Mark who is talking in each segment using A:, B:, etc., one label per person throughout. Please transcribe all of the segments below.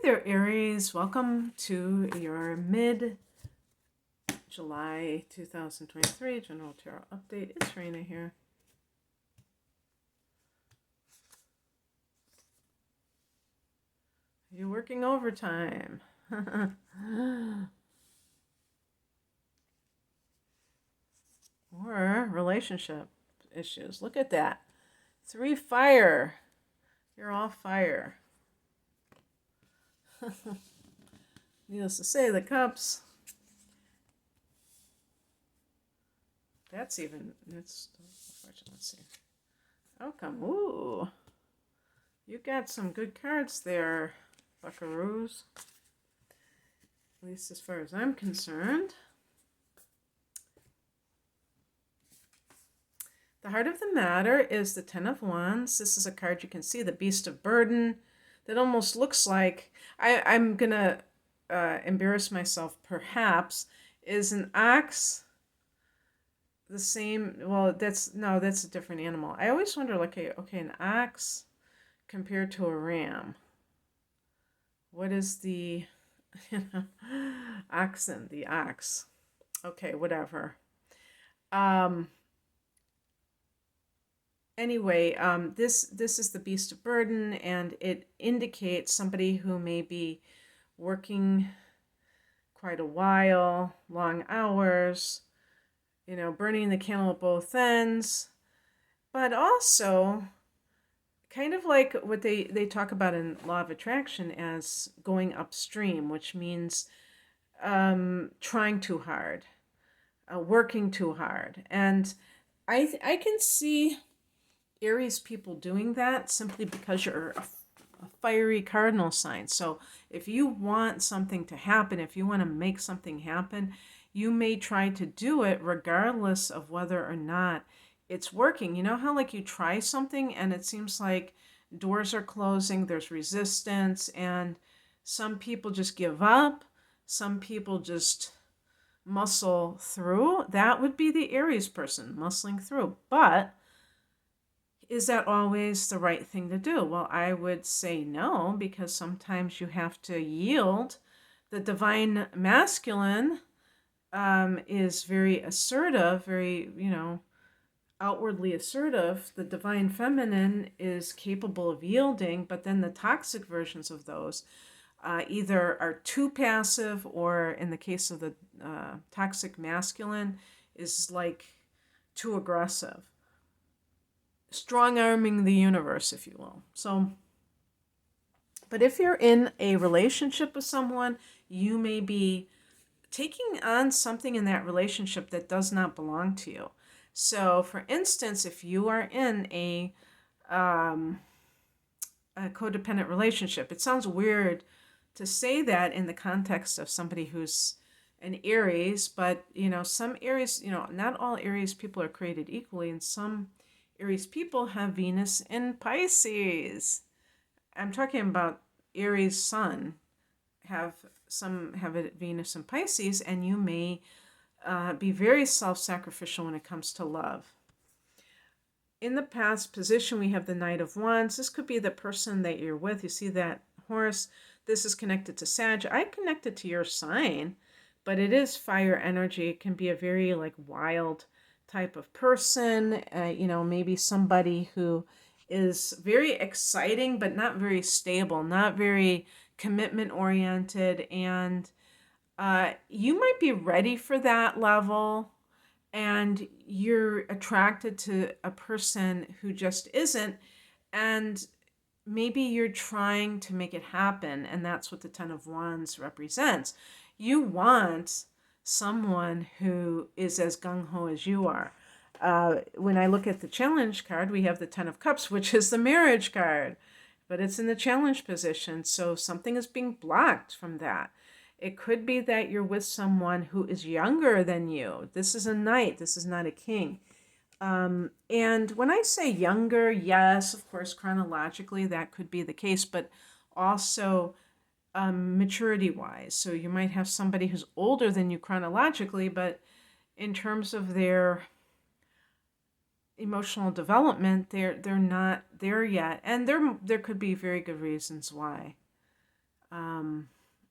A: there, Aries. Welcome to your mid-July 2023 General Tarot Update. It's Raina here. You're working overtime. Or relationship issues. Look at that. 3 fire. You're all fire. Needless to say, the cups. That's unfortunate. Let's see. Outcome. Ooh. You got some good cards there, buckaroos. At least as far as I'm concerned. The heart of the matter is the Ten of Wands. This is a card you can see, the Beast of Burden. That almost looks like, I'm going to embarrass myself perhaps, is an ox the same? Well, that's a different animal. I always wonder, like, okay, an ox compared to a ram. What is the, oxen, the ox. Okay, whatever. Anyway, this is the Beast of Burden, and it indicates somebody who may be working quite a while, long hours, burning the candle at both ends, but also kind of like what they talk about in Law of Attraction as going upstream, which means trying too hard, working too hard. And I can see Aries people doing that simply because you're a fiery cardinal sign. So if you want something to happen, if you want to make something happen, you may try to do it regardless of whether or not it's working. You know how, like, you try something and it seems like doors are closing, there's resistance, and some people just give up, some people just muscle through. That would be the Aries person, muscling through. But is that always the right thing to do? Well, I would say no, because sometimes you have to yield. The divine masculine is very assertive, very, outwardly assertive. The divine feminine is capable of yielding, but then the toxic versions of those either are too passive, or in the case of the toxic masculine, is like too aggressive. Strong-arming the universe, if you will. So, but if you're in a relationship with someone, you may be taking on something in that relationship that does not belong to you. So, for instance, if you are in a codependent relationship, it sounds weird to say that in the context of somebody who's an Aries, but, some Aries, not all Aries people are created equally, and some Aries people have Venus in Pisces. I'm talking about Aries sun. Some have a Venus in Pisces, and you may be very self-sacrificial when it comes to love. In the past position, we have the Knight of Wands. This could be the person that you're with. You see that horse? This is connected to Sag. I connected to your sign, but it is fire energy. It can be a very, like, wild type of person, maybe somebody who is very exciting but not very stable, not very commitment oriented, and you might be ready for that level, and you're attracted to a person who just isn't, and maybe you're trying to make it happen, and that's what the Ten of Wands represents. You want someone who is as gung-ho as you are. When I look at the challenge card, we have the Ten of Cups, which is the marriage card, but it's in the challenge position, so something is being blocked from that. It could be that you're with someone who is younger than you. This is a knight, this is not a king. And when I say younger, yes, of course, chronologically that could be the case, but also maturity-wise. So you might have somebody who's older than you chronologically, but in terms of their emotional development, they're not there yet, and there could be very good reasons why. Um,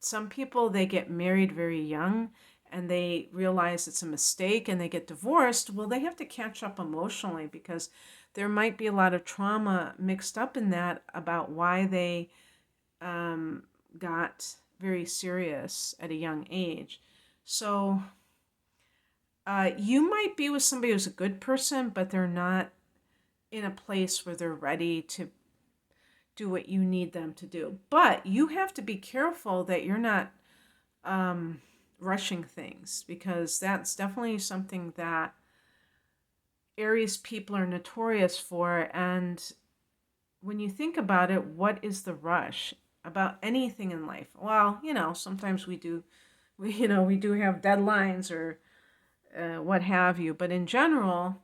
A: some people, they get married very young and they realize it's a mistake and they get divorced. Well, they have to catch up emotionally because there might be a lot of trauma mixed up in that about why they um, got very serious at a young age. So you might be with somebody who's a good person, but they're not in a place where they're ready to do what you need them to do. But you have to be careful that you're not um, rushing things, because that's definitely something that Aries people are notorious for. And when you think about it, what is the rush about anything in life? Well, sometimes we do have deadlines or what have you. But in general,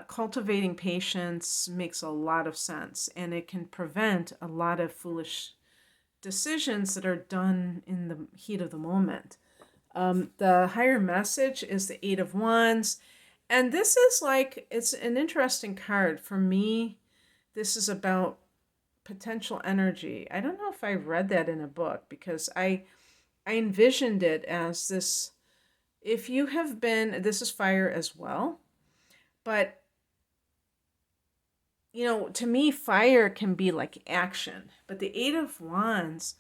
A: cultivating patience makes a lot of sense, and it can prevent a lot of foolish decisions that are done in the heat of the moment. The higher message is the Eight of Wands. And this is like, it's an interesting card. For me, this is about potential energy. I don't know if I read that in a book, because I envisioned it as this. If you have been, this is fire as well, but to me, fire can be like action, but the Eight of Wands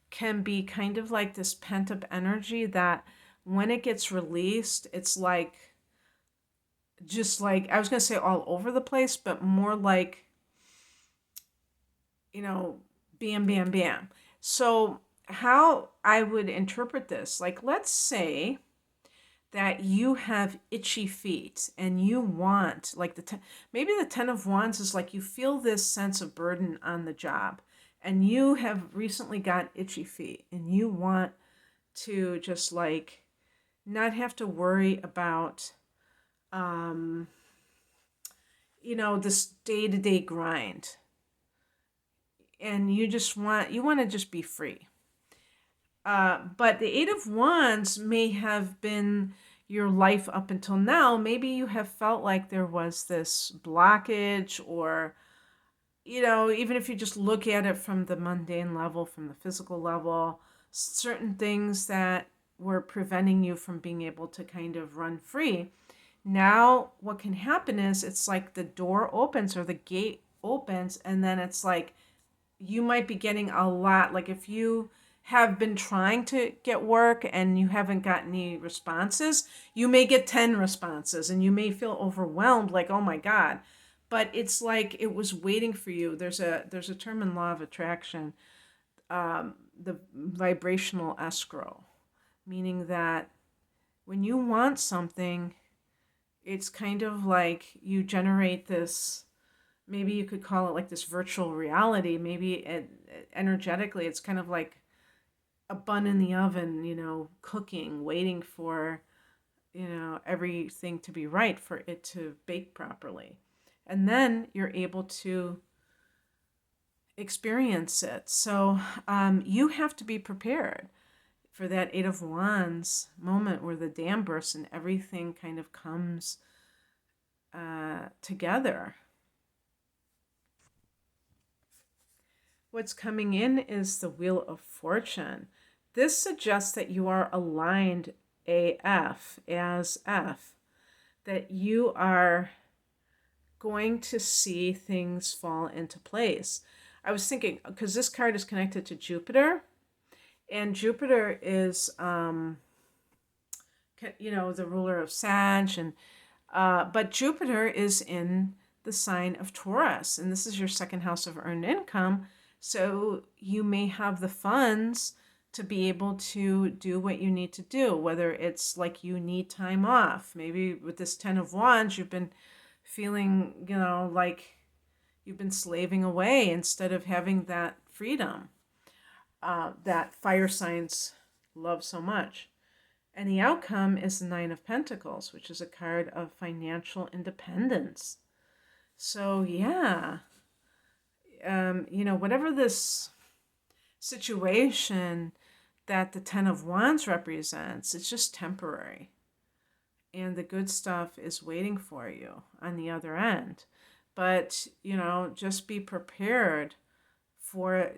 A: can be kind of like this pent up energy that when it gets released, it's like, just like, I was going to say all over the place, but more like, bam, bam, bam. So, how I would interpret this, like, let's say that you have itchy feet and you want, like, maybe the 10 of Wands is like you feel this sense of burden on the job and you have recently got itchy feet and you want to just like not have to worry about um, this day-to-day grind, and you want to just be free. But the Eight of Wands may have been your life up until now. Maybe you have felt like there was this blockage, or even if you just look at it from the mundane level, from the physical level, certain things that were preventing you from being able to kind of run free. Now, what can happen is it's like the door opens or the gate opens, and then it's like you might be getting a lot. Like if you have been trying to get work and you haven't got any responses, you may get 10 responses and you may feel overwhelmed, like, oh my God. But it's like it was waiting for you. There's a term in law of attraction, the vibrational escrow, meaning that when you want something, it's kind of like you generate this, maybe you could call it like this virtual reality. Maybe energetically, it's kind of like a bun in the oven, cooking, waiting for, everything to be right for it to bake properly. And then you're able to experience it. So you have to be prepared for that Eight of Wands moment where the dam bursts and everything kind of comes together. What's coming in is the Wheel of Fortune. This suggests that you are aligned AF, as F, that you are going to see things fall into place. I was thinking, because this card is connected to Jupiter, and Jupiter is, the ruler of Sag, and but Jupiter is in the sign of Taurus, and this is your second house of earned income. So you may have the funds to be able to do what you need to do, whether it's like you need time off. Maybe with this 10 of Wands, you've been feeling, like you've been slaving away instead of having that freedom that fire signs love so much. And the outcome is the Nine of Pentacles, which is a card of financial independence. So, yeah, whatever this situation that the Ten of Wands represents, it's just temporary. And the good stuff is waiting for you on the other end. But, just be prepared for,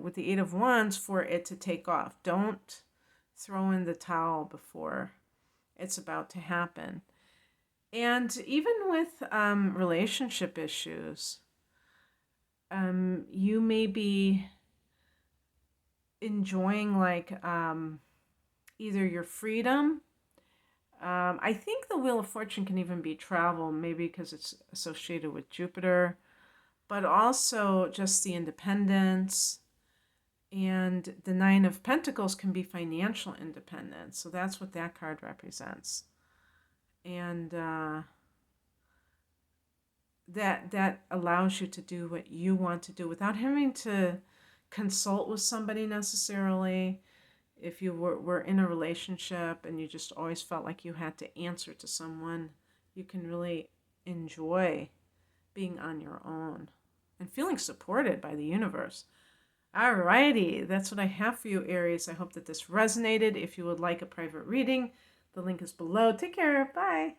A: with the Eight of Wands, for it to take off. Don't throw in the towel before it's about to happen. And even with relationship issues, you may be enjoying like either your freedom. I think the Wheel of Fortune can even be travel, maybe because it's associated with Jupiter, but also just the independence. And the Nine of Pentacles can be financial independence. So that's what that card represents. And that allows you to do what you want to do without having to consult with somebody necessarily. If you were in a relationship and you just always felt like you had to answer to someone, you can really enjoy being on your own and feeling supported by the universe. Alrighty, that's what I have for you, Aries. I hope that this resonated. If you would like a private reading, the link is below. Take care. Bye.